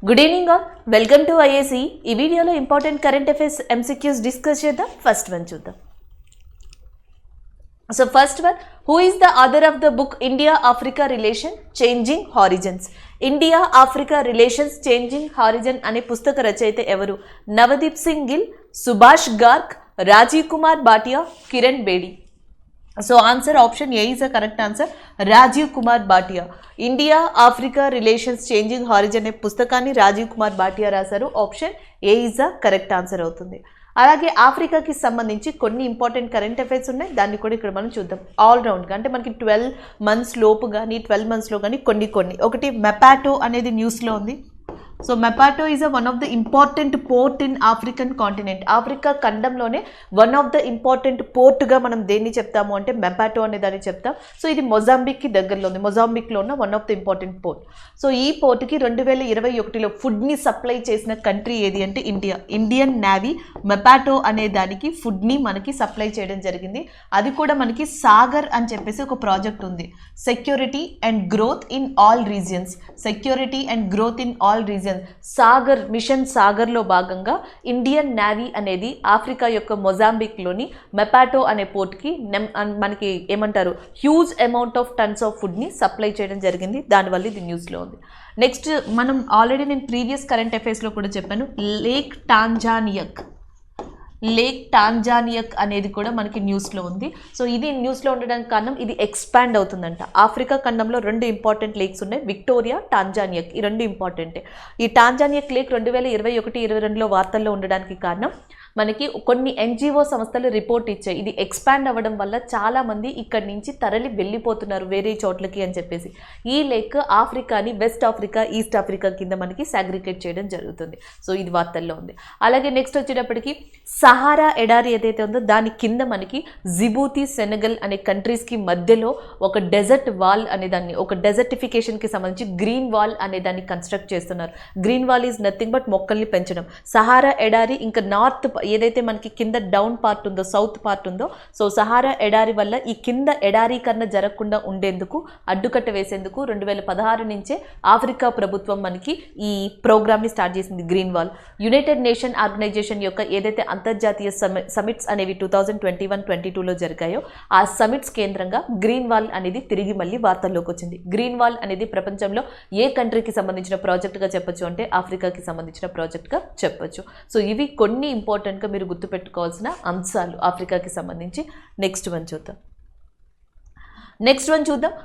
Good evening all, welcome to IAC. ఈ వీడియోలో important current affairs MCQs discuss చేద్దాం. First one చూద్దాం. So first one, who is the author of the book India Africa relation changing horizons? India Africa relations changing horizon అనే పుస్తక రచయిత ఎవరు? Navdeep Singh Gill, Subhash Garg, Rajiv Kumar Bhatia, Kiran Bedi. So answer option A is a correct answer, Rajiv Kumar Bhatia. India Africa relations changing horizon అనే పుస్తకాన్ని రాజీవ్ కుమార్ భాటియా రాశారు. Option A is a correct answer అవుతుంది. అలాగే ఆఫ్రికాకి సంబంధించి కొన్ని ఇంపార్టెంట్ కరెంట్ అఫైర్స్ ఉన్నాయి, దాన్ని కూడా ఇక్కడ మనం చూద్దాం. ఆల్రౌండ్గా అంటే మనకి 12 months లోపు కానీ 12 monthsలో కానీ కొన్ని ఒకటి మెపాటో అనేది న్యూస్లో ఉంది. So Maputo is one of the important port in African continent. Africa ఖండంలోనే వన్ ఆఫ్ ద ఇంపార్టెంట్ పోర్ట్గా మనం దేన్ని చెప్తాము అంటే మెపాటో అనే దాన్ని చెప్తాం. సో ఇది మొజాంబిక్కి దగ్గరలో ఉంది, మొజాంబిక్లో ఉన్న one of the important port. So ఈ పోర్ట్కి 2021లో ఫుడ్ని సప్లై చేసిన కంట్రీ ఏది అంటే ఇండియా. ఇండియన్ నేవీ మెపాటో అనే దానికి ఫుడ్ని మనకి సప్లై చేయడం జరిగింది. అది కూడా మనకి సాగర్ అని చెప్పేసి ఒక ప్రాజెక్ట్ ఉంది, security and growth in all regions. Security and growth in all regions Sagar mission సాగర్లో భాగంగా ఇండియన్ నేవీ అనేది ఆఫ్రికా యొక్క మొజాంబిక్లోని మెపాటో అనే పోర్ట్కి మనకి ఏమంటారు huge amount of tons of ఫుడ్ని సప్లై చేయడం జరిగింది. దానివల్ల ఇది న్యూస్లో ఉంది. నెక్స్ట్ మనం ఆల్రెడీ నేను ప్రీవియస్ కరెంట్ అఫైర్స్లో కూడా చెప్పాను, లేక్ టాంజానియక్ అనేది కూడా మనకి న్యూస్లో ఉంది. సో ఇది న్యూస్లో ఉండడానికి కారణం ఇది ఎక్స్పాండ్ అవుతుందంట. ఆఫ్రికా ఖండంలో 2 ఇంపార్టెంట్ లేక్స్ ఉన్నాయి, విక్టోరియా, టాంజానియక్. ఈ 2 ఇంపార్టెంటే. ఈ టాంజానియక్ లేక్ 2021-22లో వార్తల్లో ఉండడానికి కారణం మనకి కొన్ని ఎన్జిఓ సంస్థలు రిపోర్ట్ ఇచ్చాయి, ఇది ఎక్స్పాండ్ అవ్వడం వల్ల చాలామంది ఇక్కడి నుంచి తరలి వెళ్ళిపోతున్నారు వేరే చోట్లకి అని చెప్పేసి. ఈ లేక్ ఆఫ్రికాని వెస్ట్ ఆఫ్రికా, ఈస్ట్ ఆఫ్రికా కింద మనకి సాగ్రిగేట్ చేయడం జరుగుతుంది. సో ఇది వార్తల్లో ఉంది. అలాగే నెక్స్ట్ వచ్చేటప్పటికి సహారా ఎడారి ఏదైతే ఉందో దాని కింద మనకి జిబూతి, సెనగల్ అనే కంట్రీస్కి మధ్యలో ఒక డెజర్ట్ వాల్ అనే దాన్ని, ఒక డెజర్టిఫికేషన్కి సంబంధించి గ్రీన్ వాల్ అనే దాన్ని కన్స్ట్రక్ట్ చేస్తున్నారు. Green wall is nothing but మొక్కల్ని పెంచడం. సహారా ఎడారి ఇంకా నార్త్ ఏదైతే మనకి కింద డౌన్ పార్ట్ ఉందో, సౌత్ పార్ట్ ఉందో, సో సహారా ఎడారి వల్ల ఈ కింద ఎడారీకరణ జరగకుండా ఉండేందుకు, అడ్డుకట్ట వేసేందుకు 2016 నుంచే ఆఫ్రికా ప్రభుత్వం మనకి ఈ ప్రోగ్రామ్ని స్టార్ట్ చేసింది, green wall. United nation organisation యొక్క ఏదైతే అంతర్జాతీయ సమిట్స్ అనేవి 2021-22లో జరిగాయో ఆ సమిట్స్ కేంద్రంగా గ్రీన్ వాల్ అనేది తిరిగి మళ్ళీ వార్తల్లోకి వచ్చింది. గ్రీన్ వాల్ అనేది ప్రపంచంలో ఏ కంట్రీకి సంబంధించిన ప్రాజెక్ట్గా చెప్పొచ్చు అంటే ఆఫ్రికాకి సంబంధించిన ప్రాజెక్ట్గా చెప్పొచ్చు. సో ఇవి కొన్ని ఇంపార్టెంట్గా మీరు గుర్తుపెట్టుకోవాల్సిన అంశాలు ఆఫ్రికాకి సంబంధించి. నెక్స్ట్ వన్ చూద్దాం.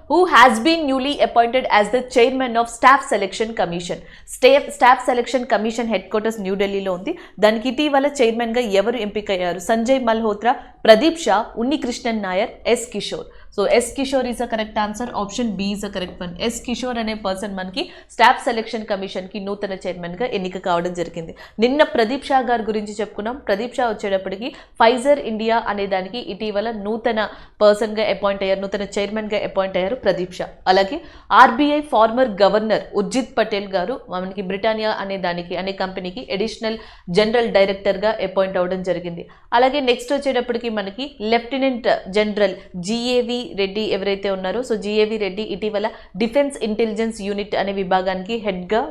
Who has been newly appointed as the chairman of staff selection commission? Staff selection commission headquarters న్యూఢిల్లీలో ఉంది. దానికి ఇటీవల చైర్మన్గా ఎవరు ఎంపికయ్యారు? Sanjay Malhotra, Pradeep Shah, Unnikrishnan Nair, S Kishore. So S Kishore is a correct answer. Option B is a correct one. S Kishore అనే person మనకి staff selection కమిషన్కి నూతన చైర్మన్గా ఎన్నిక కావడం జరిగింది. నిన్న ప్రదీప్ షా గారి గురించి చెప్పుకున్నాం. ప్రదీప్ షా వచ్చేటప్పటికి ఫైజర్ ఇండియా అనే దానికి ఇటీవల నూతన పర్సన్గా అపాయింట్ అయ్యారు, నూతన చైర్మన్గా అపాయింట్ అయ్యారు ప్రదీప్ షా. అలాగే RBI farmer governor Urjit Patel గారు మనకి బ్రిటానియా అనే కంపెనీకి అడిషనల్ జనరల్ డైరెక్టర్గా అపాయింట్ అవ్వడం జరిగింది. అలాగే నెక్స్ట్ వచ్చేటప్పటికి మనకి లెఫ్టినెంట్ జనరల్ జిఏవి రెడ్డి ఎవరైతే ఉన్నారో, సో జిఏవి రెడ్డి ఇటీవల డిఫెన్స్ ఇంటెలిజెన్స్ యూనిట్ అనే విభాగానికి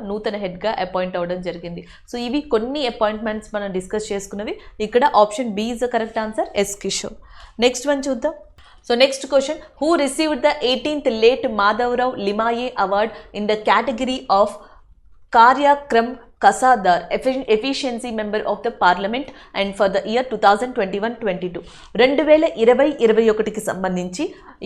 నూతన హెడ్గా అపాయింట్ అవ్వడం జరిగింది. సో ఇవి కొన్ని అపాయింట్మెంట్స్ మనం డిస్కస్ చేసుకున్నవి. ఇక్కడ option B is the correct answer, S Kishore. Next one చూద్దాం. So next question, who received the 18th late Madhavrao Limaye award in the category of Karyakram Kasadar efficiency member of the parliament and for the year 2021-22? 2020-21కి సంబంధించి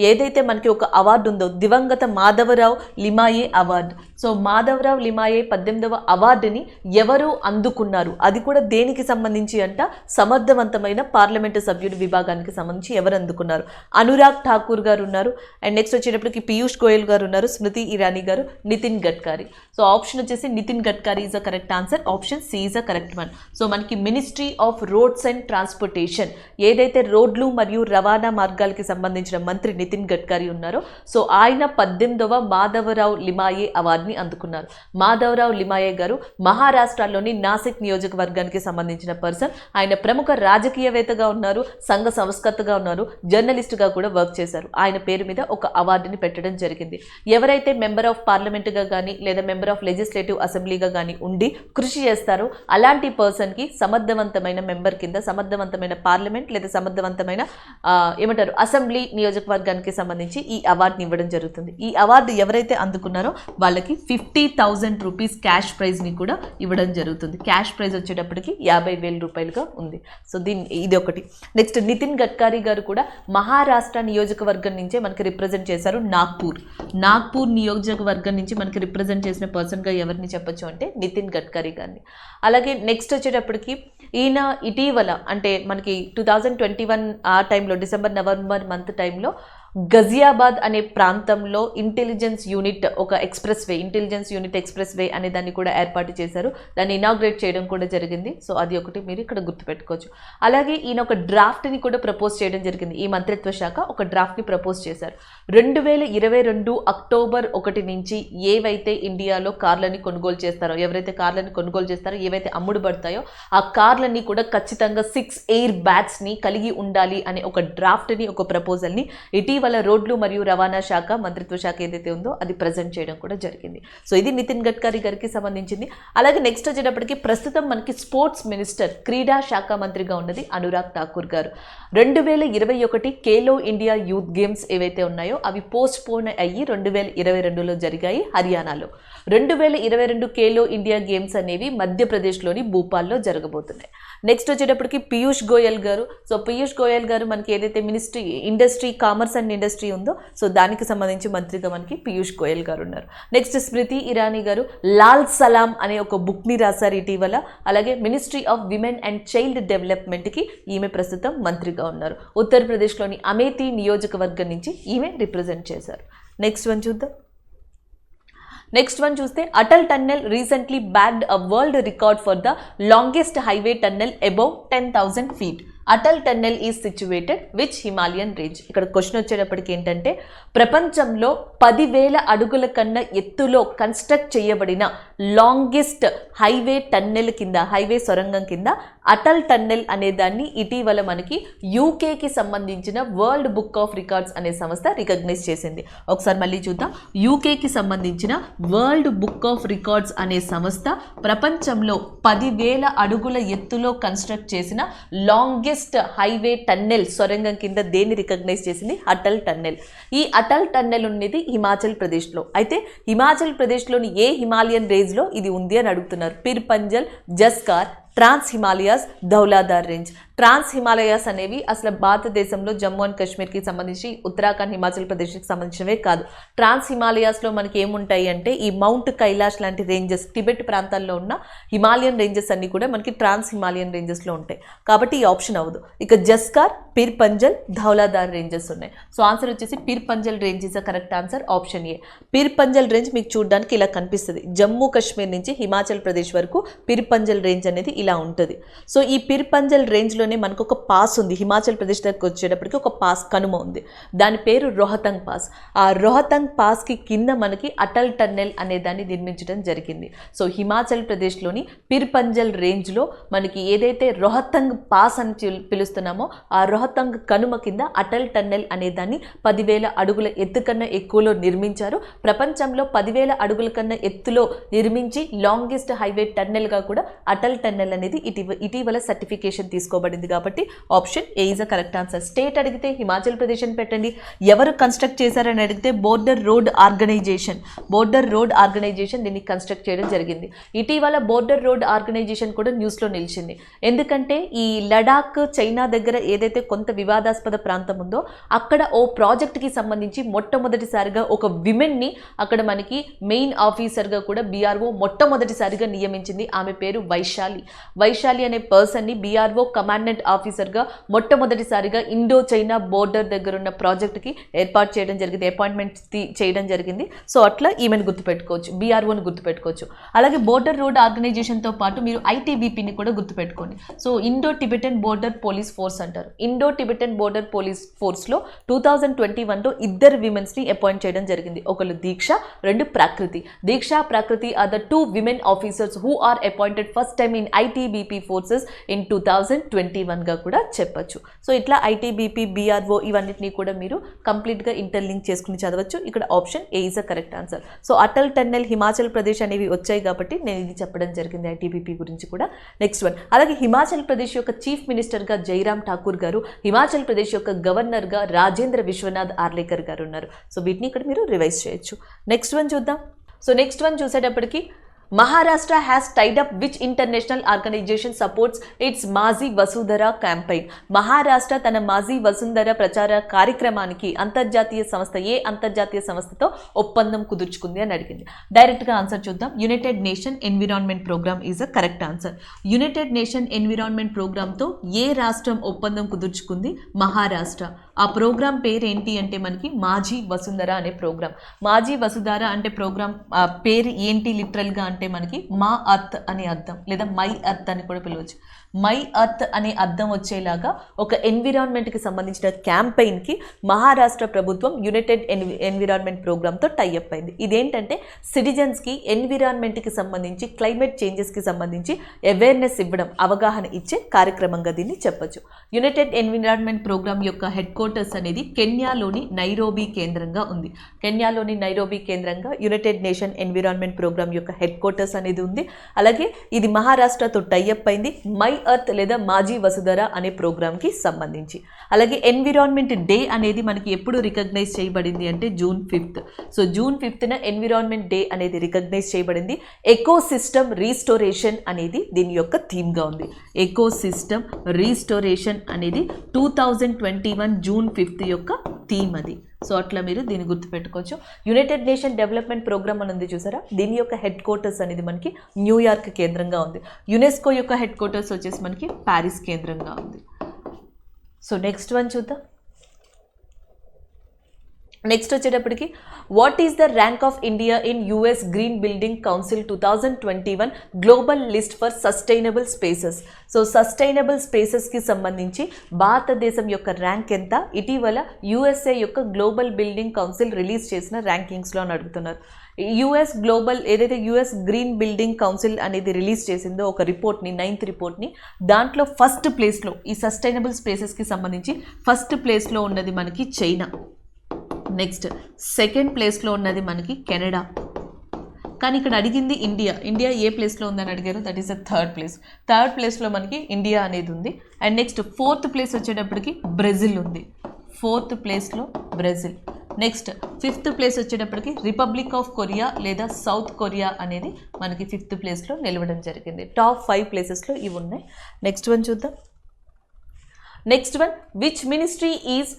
ఏదైతే మనకి ఒక award ఉందో దివంగత Madhavarao Limaye award. So Madhavarao Limaye 18వ అవార్డుని ఎవరు అందుకున్నారు? అది కూడా దేనికి సంబంధించి అంట, సమర్థవంతమైన పార్లమెంటు సభ్యుడి విభాగానికి సంబంధించి ఎవరు అందుకున్నారు? అనురాగ్ ఠాకూర్ గారు ఉన్నారు. అండ్ నెక్స్ట్ వచ్చేటప్పటికి పీయూష్ గోయల్ గారు ఉన్నారు, స్మృతి ఇరానీ గారు, నితిన్ గడ్కరీ. సో ఆప్షన్ వచ్చేసి Nitin Gadkari is a correct answer. Option C is a correct one. So మనకి ministry of roads and transportation ఏదైతే రోడ్లు మరియు రవాణా మార్గాలకి సంబంధించిన మంత్రి నితిన్ గడ్కరీ ఉన్నారో, సో ఆయన 18వ మాధవరావు లిమాయే అవార్డుని అవార్డుని అందుకున్నారు. మాధవరావు లిమాయే గారు మహారాష్ట్రలోని నాసిక్ నియోజకవర్గానికి సంబంధించిన పర్సన్. ఆయన ప్రముఖ రాజకీయవేత్తగా ఉన్నారు, సంఘ సంస్కర్తగా ఉన్నారు, జర్నలిస్టుగా కూడా వర్క్ చేశారు. ఆయన పేరు మీద ఒక అవార్డుని పెట్టడం జరిగింది. ఎవరైతే మెంబర్ ఆఫ్ పార్లమెంట్గా కానీ లేదా మెంబర్ ఆఫ్ లెజిస్లేటివ్ అసెంబ్లీగా కానీ ఉండి కృషి చేస్తారో అలాంటి పర్సన్కి సమర్థవంతమైన మెంబర్ కింద సమర్థవంతమైన పార్లమెంట్ లేదా సమర్థవంతమైన ఏమంటారు అసెంబ్లీ నియోజకవర్గానికి సంబంధించి ఈ అవార్డుని ఇవ్వడం జరుగుతుంది. ఈ అవార్డు ఎవరైతే అందుకున్నారో వాళ్ళకి 50,000 రూపీస్ క్యాష్ ప్రైజ్ని కూడా ఇవ్వడం జరుగుతుంది. క్యాష్ ప్రైజ్ వచ్చేటప్పటికి 50,000 రూపాయలుగా ఉంది. సో ఇది ఒకటి. నెక్స్ట్ నితిన్ గడ్కరీ గారు కూడా మహారాష్ట్ర నియోజకవర్గం నుంచే మనకి రిప్రజెంట్ చేశారు. నాగ్పూర్ నియోజకవర్గం నుంచి మనకి రిప్రజెంట్ చేసిన పర్సన్గా ఎవరిని చెప్పొచ్చు అంటే నితిన్ గడ్కరీ గారిని. అలాగే నెక్స్ట్ వచ్చేటప్పటికి ఈయన ఇటీవల అంటే మనకి 2021 ఆ టైంలో డిసెంబర్-నవంబర్ మంత్ టైంలో గజియాబాద్ అనే ప్రాంతంలో ఇంటెలిజెన్స్ యూనిట్ ఎక్స్ప్రెస్ వే అనే దాన్ని కూడా ఏర్పాటు చేశారు. దాన్ని ఇనాగ్రేట్ చేయడం కూడా జరిగింది. సో అది ఒకటి మీరు ఇక్కడ గుర్తుపెట్టుకోవచ్చు. అలాగే ఈయన ఒక డ్రాఫ్ట్ని కూడా ప్రపోజ్ చేయడం జరిగింది. ఈ మంత్రిత్వ శాఖ ఒక డ్రాఫ్ట్ని ప్రపోజ్ చేశారు. 2022 అక్టోబర్ 1 నుంచి ఏవైతే ఇండియాలో కార్లని కొనుగోలు చేస్తారో ఏవైతే అమ్ముడుబడతాయో ఆ కార్లన్నీ కూడా ఖచ్చితంగా 6 ఎయిర్ బ్యాగ్స్ని కలిగి ఉండాలి అనే ఒక డ్రాఫ్ట్ని ఒక ప్రపోజల్ని ఇటీవల రోడ్లు మరియు రవాణా శాఖ మంత్రిత్వ శాఖ ఏదైతే ఉందో అది ప్రజెంట్ చేయడం కూడా జరిగింది. సో ఇది నితిన్ గడ్కరీ గారికి సంబంధించింది. అలాగే నెక్స్ట్ వచ్చేటప్పటికి ప్రస్తుతం మనకి స్పోర్ట్స్ మినిస్టర్ క్రీడా శాఖ మంత్రిగా ఉన్నది అనురాగ్ ఠాకూర్ గారు. 2021 ఖేలో ఇండియా యూత్ గేమ్స్ ఏవైతే ఉన్నాయో అవి పోస్ట్ పోన్ అయ్యి 2022లో జరిగాయి హర్యానాలో. 2022 ఖేలో ఇండియా గేమ్స్ అనేవి మధ్యప్రదేశ్లోని భూపాల్లో జరగబోతున్నాయి. నెక్స్ట్ వచ్చేటప్పటికి పీయూష్ గోయల్ గారు. సో పీయూష్ గోయల్ గారు మనకి ఏదైతే ఇండస్ట్రీ కామర్స్ అండ్ ఇండస్ట్రీ ఉందో సో దానికి సంబంధించి మంత్రిగా మనకి పీయూష్ గోయల్ గారు ఉన్నారు. నెక్స్ట్ స్మృతి ఇరానీ గారు లాల్ సలాం అనే ఒక బుక్ని రాశారు ఇటీవల. అలాగే ministry of women and child డెవలప్మెంట్కి ఈమె ప్రస్తుతం మంత్రిగా ఉన్నారు. ఉత్తరప్రదేశ్లోని అమేథీ నియోజకవర్గం నుంచి ఈమె రిప్రజెంట్ చేశారు. నెక్స్ట్ వన్ చూస్తే Atal tunnel recently బ్యాగ్డ్ a world record for the longest highway tunnel above 10,000 feet. Atal tunnel is situated which Himalayan range. ఇక్కడ క్వశ్చన్ వచ్చేటప్పటికి ఏంటంటే ప్రపంచంలో 10,000 అడుగుల కన్నా ఎత్తులో కన్స్ట్రక్ట్ చేయబడిన లాంగెస్ట్ హైవే సొరంగం కింద అటల్ టన్నెల్ అనే దాన్ని ఇటీవల మనకి యూకేకి సంబంధించిన వరల్డ్ బుక్ ఆఫ్ రికార్డ్స్ అనే సంస్థ రికగ్నైజ్ చేసింది. ఒకసారి మళ్ళీ చూద్దాం. యూకేకి సంబంధించిన వరల్డ్ బుక్ ఆఫ్ రికార్డ్స్ అనే సంస్థ ప్రపంచంలో 10,000 అడుగుల ఎత్తులో కన్స్ట్రక్ట్ చేసిన లాంగెస్ట్ హైవే టన్నెల్ సొరంగం కింద దేన్ని రికగ్నైజ్ చేసింది? అటల్ టన్నెల్. ఈ అటల్ టన్నెల్ ఉన్నది హిమాచల్ ప్రదేశ్లో. అయితే హిమాచల్ ప్రదేశ్లోని ఏ హిమాలయన్ రేంజ్లో ఇది ఉంది అని అడుగుతున్నారు. పిర్ పంజల్, జస్కార్, ట్రాన్స్ హిమాలయాస్, ధౌలాధార్ రేంజ్. ట్రాన్స్ హిమాలయాస్ అనేవి అసలు భారతదేశంలో జమ్మూ అండ్ కాశ్మీర్కి సంబంధించి ఉత్తరాఖండ్, హిమాచల్ ప్రదేశ్కి సంబంధించినవే కాదు. ట్రాన్స్ హిమాలయాస్లో మనకి ఏముంటాయి అంటే ఈ మౌంట్ కైలాష్ లాంటి రేంజెస్, టిబెట్ ప్రాంతాల్లో ఉన్న హిమాలయన్ రేంజెస్ అన్ని కూడా మనకి ట్రాన్స్ హిమాలయన్ రేంజెస్లో ఉంటాయి. కాబట్టి ఈ ఆప్షన్ అవ్వదు. ఇక జస్కార్, పిర్ పంజల్, ధౌలాధార్ రేంజెస్ ఉన్నాయి. సో ఆన్సర్ వచ్చేసి Pir Panjal range is the correct answer, option A. Pir Panjal range మీకు చూడడానికి ఇలా కనిపిస్తుంది. జమ్మూ కాశ్మీర్ నుంచి హిమాచల్ ప్రదేశ్ వరకు పిర్ పంజల్ రేంజ్ అనేది ఇలా ఉంటుంది. సో ఈ పిర్ పంజల్ రేంజ్లోనే మనకు ఒక పాస్ ఉంది. హిమాచల్ ప్రదేశ్ దగ్గరకు వచ్చేటప్పటికి ఒక పాస్ కనుమ ఉంది. దాని పేరు రోహతంగ్ పాస్. ఆ రోహతంగ్ పాస్కి కింద మనకి అటల్ టన్నెల్ అనే దాన్ని నిర్మించడం జరిగింది. సో హిమాచల్ ప్రదేశ్లోని పిర్ పంజల్ రేంజ్లో మనకి ఏదైతే రోహతంగ్ పాస్ అని పిలుస్తున్నామో ఆ రోహతంగ్ కనుమ కింద అటల్ టన్నెల్ అనే దాన్ని 10,000 అడుగుల ఎత్తు కన్నా ఎక్కువలో నిర్మించారు. ప్రపంచంలో 10,000 అడుగుల కన్నా ఎత్తులో నిర్మించి లాంగెస్ట్ హైవే టన్నెల్గా కూడా అటల్ టన్నెల్ అనేది ఇటీవల సర్టిఫికేషన్ తీసుకోబడింది. కాబట్టి option A is the correct answer. State అడిగితే హిమాచల్ ప్రదేశ్ అని పెట్టండి. ఎవరు కన్స్ట్రక్ట్ చేశారని అడిగితే బోర్డర్ రోడ్ ఆర్గనైజేషన్ దీన్ని కన్స్ట్రక్ట్ చేయడం జరిగింది. ఇటీవల బోర్డర్ రోడ్ ఆర్గనైజేషన్ కూడా న్యూస్లో నిలిచింది. ఎందుకంటే ఈ లడాక్ చైనా దగ్గర ఏదైతే కొంత వివాదాస్పద ప్రాంతం ఉందో అక్కడ ఓ ప్రాజెక్ట్కి సంబంధించి మొట్టమొదటిసారిగా ఒక విమెన్ని అక్కడ మనకి మెయిన్ ఆఫీసర్గా కూడా బీఆర్ఓ మొట్టమొదటిసారిగా నియమించింది. ఆమె పేరు వైశాలి అనే పర్సన్ని బీఆర్ఓ కమాండ్ కమాండెంట్ ఆఫీసర్గా మొట్టమొదటిసారిగా ఇండో చైనా బోర్డర్ దగ్గర ఉన్న ప్రాజెక్ట్కి ఏర్పాటు చేయడం జరిగింది, అపాయింట్మెంట్ చేయడం జరిగింది. సో అట్లా ఈమెను గుర్తుపెట్టుకోవచ్చు, బీఆర్ఓని గుర్తుపెట్టుకోవచ్చు. అలాగే బోర్డర్ రోడ్ ఆర్గనైజేషన్తో పాటు మీరు ఐటీబీపీని కూడా గుర్తుపెట్టుకోండి. So Indo Tibetan border police force అంటారు. ఇండో టిబెటన్ బోర్డర్ పోలీస్ ఫోర్స్లో 2021లో ఇద్దరు విమెన్స్ని అపాయింట్ చేయడం జరిగింది. ఒకరు దీక్ష, రెండు ప్రాకృతి. దీక్ష, ప్రాకృతి are the 2 women officers who are appointed first time in ITBP forces in 2021గా కూడా చెప్పచ్చు. సో ఇట్లా ఐటీబీపీ, బీఆర్ఓ ఇవన్నిటిని కూడా మీరు కంప్లీట్గా ఇంటర్లింక్ చేసుకుని చదవచ్చు. ఇక్కడ option A is a correct answer. So Atal tunnel, Himachal Pradesh అనేవి వచ్చాయి కాబట్టి నేను ఇది చెప్పడం జరిగింది ఐటీబీపీ గురించి కూడా. నెక్స్ట్ వన్, అలాగే హిమాచల్ ప్రదేశ్ యొక్క చీఫ్ మినిస్టర్గా జైరామ్ ఠాకూర్ గారు, హిమాచల్ ప్రదేశ్ యొక్క గవర్నర్గా రాజేంద్ర విశ్వనాథ్ ఆర్లేకర్ గారు ఉన్నారు. సో వీటిని ఇక్కడ మీరు రివైజ్ చేయొచ్చు. నెక్స్ట్ వన్ చూద్దాం. సో నెక్స్ట్ వన్ చూసేటప్పటికి Maharashtra has tied up which international organization supports its Maazi Vasundhara campaign? Maharashtra తన మాజీ వసుంధర ప్రచార కార్యక్రమానికి అంతర్జాతీయ సంస్థ, ఏ అంతర్జాతీయ సంస్థతో ఒప్పందం కుదుర్చుకుంది అని అడిగింది. డైరెక్ట్గా ఆన్సర్ చూద్దాం. United nation environment programme is a correct answer. United nation environment ప్రోగ్రామ్తో ఏ రాష్ట్రం ఒప్పందం కుదుర్చుకుంది? మహారాష్ట్ర. ఆ ప్రోగ్రామ్ పేరు ఏంటి అంటే మనకి మాజీ వసుంధర అనే ప్రోగ్రామ్. మాజీ వసుంధర అంటే ప్రోగ్రామ్ పేరు ఏంటి లిటరల్గా అంటే మనకి మా అర్త్ అనే అర్థం, లేదా మై అర్త్ అని కూడా పిలవచ్చు. మై అర్త్ అనే అర్థం వచ్చేలాగా ఒక ఎన్విరాన్మెంట్కి సంబంధించిన క్యాంపెయిన్కి మహారాష్ట్ర ప్రభుత్వం యునైటెడ్ ఎన్విరాన్మెంట్ ప్రోగ్రామ్తో టైఅప్ అయింది. ఇదేంటంటే సిటిజన్స్కి ఎన్విరాన్మెంట్కి సంబంధించి, క్లైమేట్ చేంజెస్కి సంబంధించి అవేర్నెస్ ఇవ్వడం, అవగాహన ఇచ్చే కార్యక్రమంగా దీన్ని చెప్పచ్చు. యునైటెడ్ ఎన్విరాన్మెంట్ ప్రోగ్రామ్ యొక్క హెడ్ క్వార్టర్స్ అనేది కెన్యాలోని నైరోబీ కేంద్రంగా ఉంది. కెన్యాలోని నైరోబీ కేంద్రంగా యునైటెడ్ నేషన్ ఎన్విరాన్మెంట్ ప్రోగ్రామ్ యొక్క హెడ్ క్వార్టర్స్ అనేది ఉంది. అలాగే ఇది మహారాష్ట్రతో టైఅప్ అయింది మై అర్త్ లేదా మాజీ వసుధర అనే ప్రోగ్రామ్కి సంబంధించి. అలాగే ఎన్విరాన్మెంట్ డే అనేది మనకి ఎప్పుడు రికగ్నైజ్ చేయబడింది అంటే June 5th. So June 5th environment day అనేది రికగ్నైజ్ చేయబడింది. ఎకోసిస్టమ్ రీస్టోరేషన్ అనేది దీని యొక్క థీమ్గా ఉంది. ఎకోసిస్టమ్ రీస్టోరేషన్ అనేది 2021 June 5th యొక్క థీమ్ అది. సో అట్లా మీరు దీన్ని గుర్తుపెట్టుకోవచ్చు. యునైటెడ్ నేషన్ డెవలప్మెంట్ ప్రోగ్రామ్ అని ఉంది చూసారా, దీని యొక్క హెడ్ క్వార్టర్స్ అనేది మనకి న్యూయార్క్ కేంద్రంగా ఉంది. యునెస్కో యొక్క హెడ్ క్వార్టర్స్ వచ్చేసి మనకి ప్యారిస్ కేంద్రంగా ఉంది. సో నెక్స్ట్ వన్ చూద్దాం. నెక్స్ట్ వచ్చేటప్పటికి what is the rank of India in US green building council 2021 global list for sustainable spaces? So sustainable స్పేసెస్కి సంబంధించి భారతదేశం యొక్క ర్యాంక్ ఎంత? ఇటీవల యుఎస్ఏ యొక్క గ్లోబల్ బిల్డింగ్ కౌన్సిల్ రిలీజ్ చేసిన ర్యాంకింగ్స్లో అని అడుగుతున్నారు. యుఎస్ గ్లోబల్ ఏదైతే యుఎస్ గ్రీన్ బిల్డింగ్ కౌన్సిల్ అనేది రిలీజ్ చేసిందో ఒక రిపోర్ట్ని, 9th రిపోర్ట్ని, దాంట్లో ఫస్ట్ ప్లేస్లో ఈ సస్టైనబుల్ స్పేసెస్కి సంబంధించి ఫస్ట్ ప్లేస్లో ఉన్నది మనకి చైనా. నెక్స్ట్ సెకండ్ ప్లేస్లో ఉన్నది మనకి కెనడా. కానీ ఇక్కడ అడిగింది ఇండియా. ఇండియా ఏ ప్లేస్లో ఉందని అడిగారు, that is the third place. Third ప్లేస్లో మనకి ఇండియా అనేది ఉంది. అండ్ నెక్స్ట్ 4th ప్లేస్ వచ్చేటప్పటికి బ్రెజిల్ ఉంది. 4th ప్లేస్లో బ్రెజిల్. నెక్స్ట్ 5th ప్లేస్ వచ్చేటప్పటికి రిపబ్లిక్ ఆఫ్ కొరియా లేదా సౌత్ కొరియా అనేది మనకి 5th ప్లేస్లో నిలవడం జరిగింది. టాప్ 5 ప్లేసెస్లో ఇవి ఉన్నాయి. నెక్స్ట్ వన్ చూద్దాం. Next one, which ministry is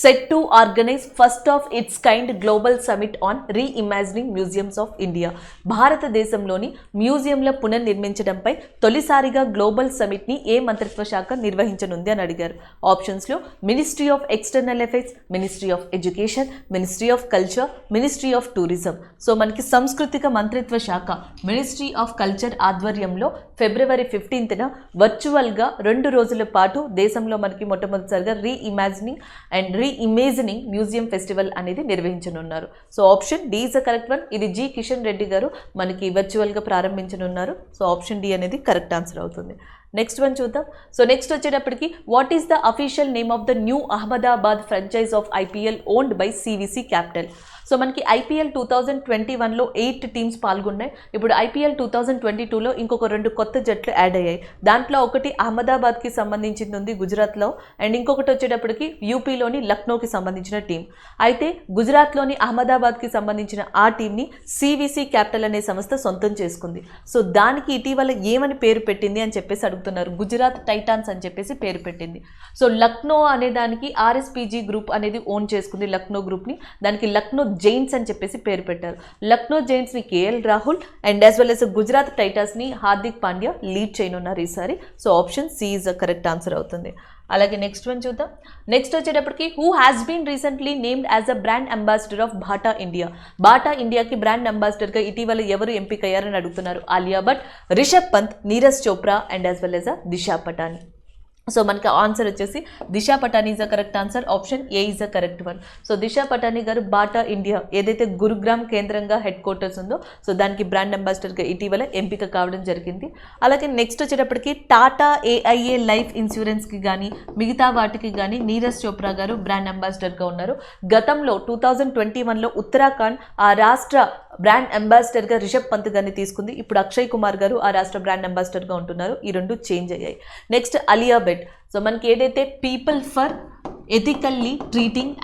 set to organize first of its kind global summit on reimagining museums of India? భారతదేశంలోని మ్యూజియంల పునర్నిర్మించడంపై తొలిసారిగా గ్లోబల్ సమిట్ని ఏ మంత్రిత్వ శాఖ నిర్వహించనుంది అని అడిగారు. ఆప్షన్స్లో ministry of external affairs, ministry of education, ministry of culture, ministry of tourism. So మనకి సాంస్కృతిక మంత్రిత్వ శాఖ మినిస్ట్రీ ఆఫ్ కల్చర్ ఆధ్వర్యంలో February 15th వర్చువల్గా 2 రోజుల పాటు దేశంలో మనకి మొట్టమొదటిసారిగా reimagining and reimagining museum festival అనేది నిర్వహించనున్నారు. So option D is the correct one. ఇది జి కిషన్ రెడ్డి గారు మనకి వర్చువల్గా ప్రారంభించనున్నారు. సో ఆప్షన్ డి అనేది కరెక్ట్ ఆన్సర్ అవుతుంది. నెక్స్ట్ వన్ చూద్దాం. సో నెక్స్ట్ వచ్చేటప్పటికి what is the official name of the new Ahmedabad franchise of IPL owned by CVC capital? So మనకి IPL 2021లో 8 టీమ్స్ పాల్గొన్నాయి. ఇప్పుడు ఐపీఎల్ 2022లో ఇంకొక 2 కొత్త జట్లు యాడ్ అయ్యాయి. దాంట్లో ఒకటి అహ్మదాబాద్కి సంబంధించింది ఉంది గుజరాత్లో, అండ్ ఇంకొకటి వచ్చేటప్పటికి యూపీలోని లక్నోకి సంబంధించిన టీం. అయితే గుజరాత్లోని అహ్మదాబాద్కి సంబంధించిన ఆ టీంని సివిసి క్యాపిటల్ అనే సంస్థ సొంతం చేసుకుంది. సో దానికి ఇటీవల ఏమని పేరు పెట్టింది అని చెప్పేసి అడుగుతున్నారు. అడుగుతున్నారు. గుజరాత్ టైటాన్స్ అని చెప్పేసి పేరు పెట్టింది. సో లక్నో అనే దానికి ఆర్ఎస్పీజీ గ్రూప్ అనేది ఓన్ చేసుకుంది లక్నో గ్రూప్ని. దానికి లక్నో జైన్స్ అని చెప్పేసి పేరు పెట్టారు. లక్నో జైన్స్ని KL Rahul and as well as Gujarat టైటాన్స్ని హార్దిక్ పాండ్యా లీడ్ చేయనున్నారు ఈసారి. So option C is the correct answer అవుతుంది. అలాగే నెక్స్ట్ వన్ చూద్దాం. నెక్స్ట్ వచ్చేటప్పటికి who has been recently named as a brand ambassador of Bata India. Bata ఇండియాకి బ్రాండ్ అంబాసిడర్గా ఇటీవల ఎవరు ఎంపికయ్యారని అడుగుతున్నారు. Alia Bhatt, Rishabh Pant, Neeraj Chopra and as well as Disha Patani. So మనకి ఆన్సర్ వచ్చేసి దిశా Patani is a correct answer. Option A is a correct one. So Disha Patani గారు బాటా ఇండియా ఏదైతే గురుగ్రామ్ కేంద్రంగా హెడ్ క్వార్టర్స్ ఉందో సో దానికి బ్రాండ్ అంబాసిడర్గా ఇటీవల ఎంపిక కావడం జరిగింది. అలాగే నెక్స్ట్ వచ్చేటప్పటికి టాటా ఏఐఏ లైఫ్ ఇన్సూరెన్స్కి కానీ మిగతా వాటికి కానీ నీరజ్ చోప్రా గారు బ్రాండ్ అంబాసిడర్గా ఉన్నారు. గతంలో 2021లో ఉత్తరాఖండ్ ఆ రాష్ట్ర బ్రాండ్ అంబాసిడర్గా రిషబ్ పంత్ గారిని తీసుకుంది. ఇప్పుడు అక్షయ్ కుమార్ గారు ఆ రాష్ట్ర బ్రాండ్ అంబాసిడర్గా ఉంటున్నారు. ఈ రెండు చేంజ్ అయ్యాయి. నెక్స్ట్ అలియా భట్. సో మనకి ఏదైతే people for ethically treating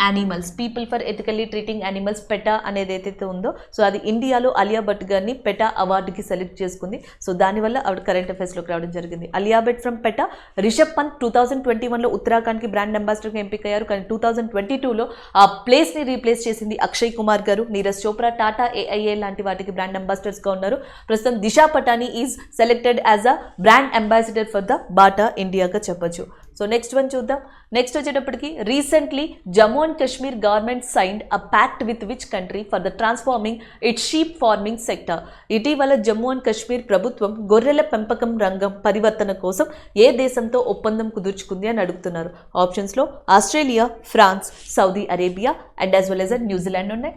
animals PETA అనేది ఏదైతే ఉందో సో అది ఇండియాలో అలియా భట్ గారిని పెటా అవార్డుకి సెలెక్ట్ చేసుకుంది. సో దానివల్ల ఆవిడ కరెంట్ అఫైర్స్లోకి రావడం జరిగింది. అలియా భట్ ఫ్రమ్ పెటా. రిషబ్ పంత్ 2021లో ఉత్తరాఖండ్కి బ్రాండ్ అంబాసిడర్గా ఎంపికయ్యారు. కానీ 2022లో ఆ ప్లేస్ని రీప్లేస్ చేసింది అక్షయ్ కుమార్ గారు. నీరజ్ చోప్రా, టాటా ఏఐఏ లాంటి వాటికి బ్రాండ్ అంబాసిడర్స్గా ఉన్నారు. ప్రస్తుతం Disha Patani is selected as a brand ambassador for the Bata ఇండియాగా చెప్పొచ్చు. సో నెక్స్ట్ వన్ చూద్దాం. నెక్స్ట్ వచ్చేటప్పటికి recently Jammu and Kashmir government signed a pact with which country for the transforming it sheep farming sector. ఇటీవల జమ్మూ అండ్ కాశ్మీర్ ప్రభుత్వం గొర్రెల పెంపకం రంగం పరివర్తన కోసం ఏ దేశంతో ఒప్పందం కుదుర్చుకుంది అని అడుగుతున్నారు. ఆప్షన్స్లో Australia, France, Saudi Arabia and as well as New Zealand ఉన్నాయి.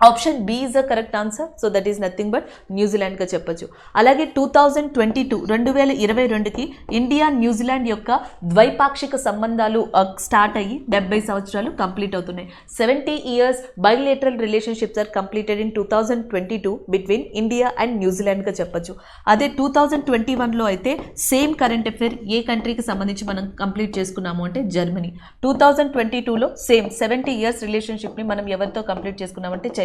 Option B is the correct answer. So that is nothing but న్యూజిలాండ్గా చెప్పొచ్చు. అలాగే 2022కి ఇండియా న్యూజిలాండ్ యొక్క ద్వైపాక్షిక సంబంధాలు స్టార్ట్ అయ్యి 70 సంవత్సరాలు కంప్లీట్ అవుతున్నాయి. 70 years bilateral relationships are completed in 2022 between India and న్యూజిలాండ్గా చెప్పొచ్చు. అదే 2021లో అయితే సేమ్ కరెంట్ అఫేర్ ఏ కంట్రీకి సంబంధించి మనం కంప్లీట్ చేసుకున్నాము అంటే జర్మనీ. 2022లో సేమ్ 70 years రిలేషన్షిప్ని మనం ఎవరితో కంప్లీట్ చేసుకున్నామంటే చైనా.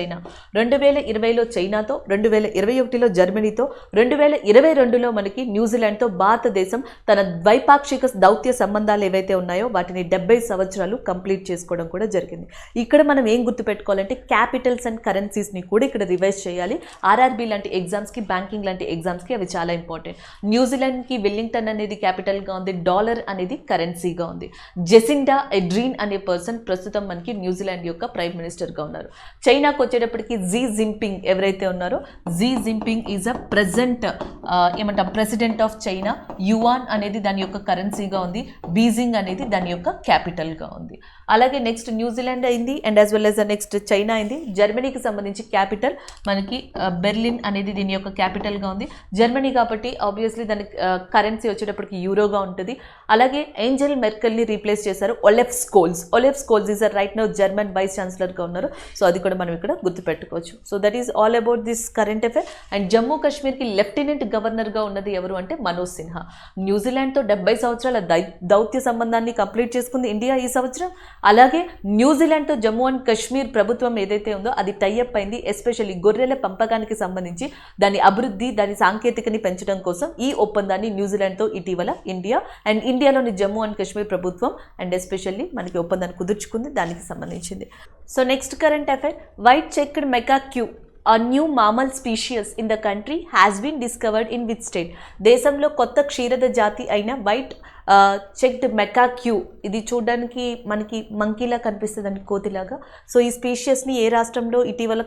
2020లో చైనాతో, 2021లో జర్మనీతో, 2022లో మనకి న్యూజిలాండ్తో భారతదేశం తన ద్వైపాక్షిక దౌత్య సంబంధాలు ఏవైతే ఉన్నాయో వాటిని 70 సంవత్సరాలు కంప్లీట్ చేసుకోవడం కూడా జరిగింది. ఇక్కడ మనం ఏం గుర్తుపెట్టుకోవాలంటే క్యాపిటల్స్ అండ్ కరెన్సీస్ని కూడా ఇక్కడ రివైజ్ చేయాలి. ఆర్ఆర్బీ లాంటి ఎగ్జామ్స్కి, బ్యాంకింగ్ లాంటి ఎగ్జామ్స్కి అవి చాలా ఇంపార్టెంట్. న్యూజిలాండ్కి వెల్లింగ్టన్ అనేది క్యాపిటల్గా ఉంది, డాలర్ అనేది కరెన్సీగా ఉంది. జెసిండా ఎడ్రీన్ అనే పర్సన్ ప్రస్తుతం మనకి న్యూజిలాండ్ యొక్క ప్రైమ్ మినిస్టర్గా ఉన్నారు. చైనాకు వచ్చేటప్పటికి జీ జిన్పింగ్ ఎవరైతే ఉన్నారో Xi Jinping is a present ఏమంటాం ప్రెసిడెంట్ ఆఫ్ చైనా. యువాన్ అనేది దాని యొక్క కరెన్సీగా ఉంది, బీజింగ్ అనేది దాని యొక్క క్యాపిటల్గా ఉంది. అలాగే నెక్స్ట్ న్యూజిలాండ్ అయింది and as well as next China అయింది. జర్మనీకి సంబంధించి క్యాపిటల్ మనకి బెర్లిన్ అనేది దీని యొక్క క్యాపిటల్గా ఉంది. జర్మనీ కాబట్టి ఆబ్వియస్లీ దాని కరెన్సీ వచ్చేటప్పటికి యూరోగా ఉంటుంది. అలాగే ఏంజెల్ మెర్కెల్ని రీప్లేస్ చేశారు Olaf Scholz is right now German vice ఛాన్సలర్గా ఉన్నారు. సో అది కూడా మనం ఇక్కడ గుర్తుపెట్టుకోవచ్చు. So that is all about this current affair. And Jammu కాశ్మీర్కి లెఫ్టినెంట్ గవర్నర్గా ఉన్నది ఎవరు అంటే మనోజ్ సిన్హా. న్యూజిలాండ్తో 70 సంవత్సరాల దౌత్య సంబంధాన్ని కంప్లీట్ చేసుకుంది ఇండియా ఈ సంవత్సరం. అలాగే న్యూజిలాండ్తో జమ్మూ అండ్ కాశ్మీర్ ప్రభుత్వం ఏదైతే ఉందో అది టైఅప్ అయింది. ఎస్పెషల్లీ గొర్రెల పెంపకానికి సంబంధించి దాని అభివృద్ధి, దాని సాంకేతికని పెంచడం కోసం ఈ ఒప్పందాన్ని న్యూజిలాండ్తో ఇటీవల ఇండియాలోని జమ్మూ అండ్ కాశ్మీర్ ప్రభుత్వం అండ్ ఎస్పెషల్లీ మనకి ఒప్పందాన్ని కుదుర్చుకుంది దానికి సంబంధించింది. So next current affair. White checked macaque a new mammal species in the country has been discovered in which state? దేశంలో కొత్త క్షీరద జాతి అయిన వైట్ చెక్డ్ మెకాక్యూ, ఇది చూడడానికి మనకి మంకీలా కనిపిస్తుందండి, కోతిలాగా. సో ఈ స్పీషియస్ని ఏ రాష్ట్రంలో ఇటీవల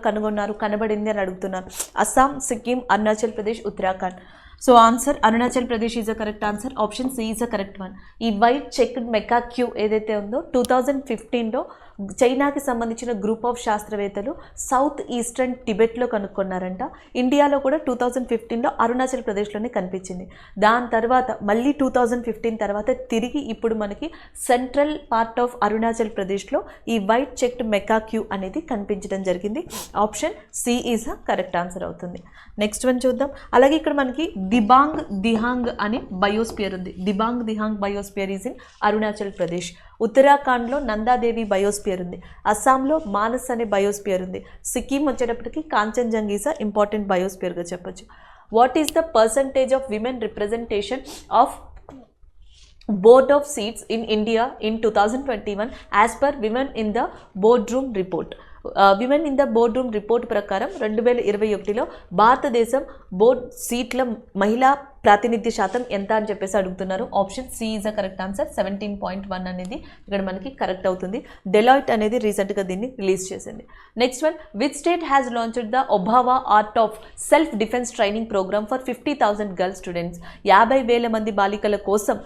కనబడింది అని అడుగుతున్నారు. Assam, Sikkim, Arunachal Pradesh, Uttarakhand. So answer Arunachal Pradesh is a correct answer. Option C is a correct one. ఈ వైట్ చెక్డ్ మెకాక్యూ ఏదైతే ఉందో 2015లో చైనాకి సంబంధించిన గ్రూప్ ఆఫ్ శాస్త్రవేత్తలు సౌత్ ఈస్టర్న్ టిబెట్లో కనుక్కున్నారంట. ఇండియాలో కూడా 2015లో అరుణాచల్ ప్రదేశ్లోనే కనిపించింది. దాని తర్వాత మళ్ళీ 2015 తర్వాత తిరిగి ఇప్పుడు మనకి సెంట్రల్ పార్ట్ ఆఫ్ అరుణాచల్ ప్రదేశ్లో ఈ వైట్ చెక్డ్ మెకాక్యూ అనేది కనిపించడం జరిగింది. Option C is a correct answer అవుతుంది. నెక్స్ట్ వన్ చూద్దాం. అలాగే ఇక్కడ మనకి దిబాంగ్ దిహాంగ్ అనే బయోస్పియర్ ఉంది. Dibang Dihang biosphere is in Arunachal Pradesh. ఉత్తరాఖండ్లో నందాదేవి బయోస్పియర్ ఉంది. అస్సాంలో మానస్ అనే బయోస్పియర్ ఉంది. సిక్కిం వచ్చేటప్పటికి కాంచన్జంగీసా ఇంపార్టెంట్ బయోస్పియర్గా చెప్పొచ్చు. What is the percentage of women representation of board of seats in India in 2021 as per Women in the Boardroom report. Women in the board room report ప్రకారం 2021లో భారతదేశం board సీట్ల మహిళా ప్రాతినిధ్య శాతం ఎంత అని చెప్పేసి అడుగుతున్నారు. Option C is the correct answer. 17.1 అనేది ఇక్కడ మనకి కరెక్ట్ అవుతుంది. డెలాయిట్ అనేది రీసెంట్గా దీన్ని రిలీజ్ చేసింది. Next one, which state has launched the Obavva art of self defence training programme for 50,000 girl students. 50,000 మంది బాలికల కోసం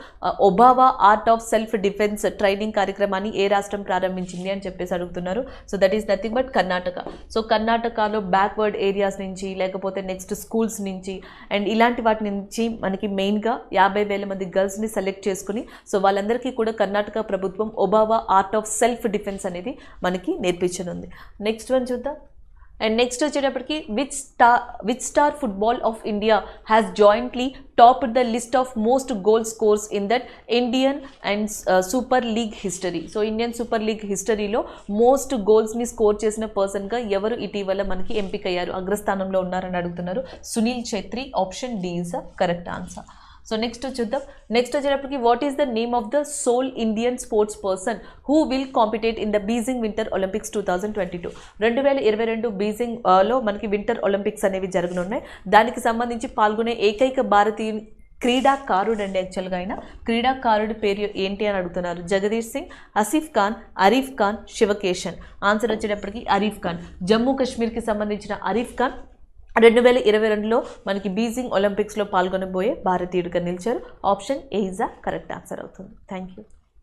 Obavva art of self defence training కార్యక్రమాన్ని ఏ రాష్ట్రం ప్రారంభించింది అని చెప్పేసి అడుగుతున్నారు. So that is nothing but Karnataka. So కర్ణాటకలో బ్యాక్వర్డ్ ఏరియాస్ నుంచి, లేకపోతే నెక్స్ట్ స్కూల్స్ నుంచి అండ్ ఇలాంటి వాటి నుంచి మనకి మెయిన్గా 50,000 మంది గర్ల్స్ని సెలెక్ట్ చేసుకుని, సో వాళ్ళందరికీ కూడా కర్ణాటక ప్రభుత్వం Obavva art of self defence అనేది మనకి నేర్పించనుంది. నెక్స్ట్ వన్ చూద్దాం. అండ్ నెక్స్ట్ వచ్చేటప్పటికి which star football of India has jointly top the list of most goal scores in that Indian and super league history. So Indian super league హిస్టరీలో most గోల్స్ని score చేసిన పర్సన్గా ఎవరు ఇటీవల మనకి ఎంపికయ్యారు, అగ్రస్థానంలో ఉన్నారని అడుగుతున్నారు. Sunil Chhetri. Option D is the correct answer. So next చూద్దాం. నెక్స్ట్ వచ్చేటప్పటికి what is the name of the sole Indian sports person who will compete in the Beijing winter Olympics 2022. 2022 బీజింగ్లో మనకి వింటర్ ఒలింపిక్స్ అనేవి జరగనున్నాయి. దానికి సంబంధించి పాల్గొనే ఏకైక భారతీయ క్రీడాకారుడు అండి. యాక్చువల్గా ఆయన క్రీడాకారుడి పేరు ఏంటి అని అడుగుతున్నారు. జగదీష్ సింగ్, ఆసిఫ్ ఖాన్, అరీఫ్ ఖాన్, శివకేశన్. ఆన్సర్ వచ్చేటప్పటికి అరీఫ్ ఖాన్. జమ్మూ కాశ్మీర్కి సంబంధించిన అరీఫ్ ఖాన్ 2022లో మనకి బీజింగ్ ఒలింపిక్స్లో పాల్గొనబోయే భారతీయుడిగా నిలిచారు. Option A is the correct answer అవుతుంది. Thank you.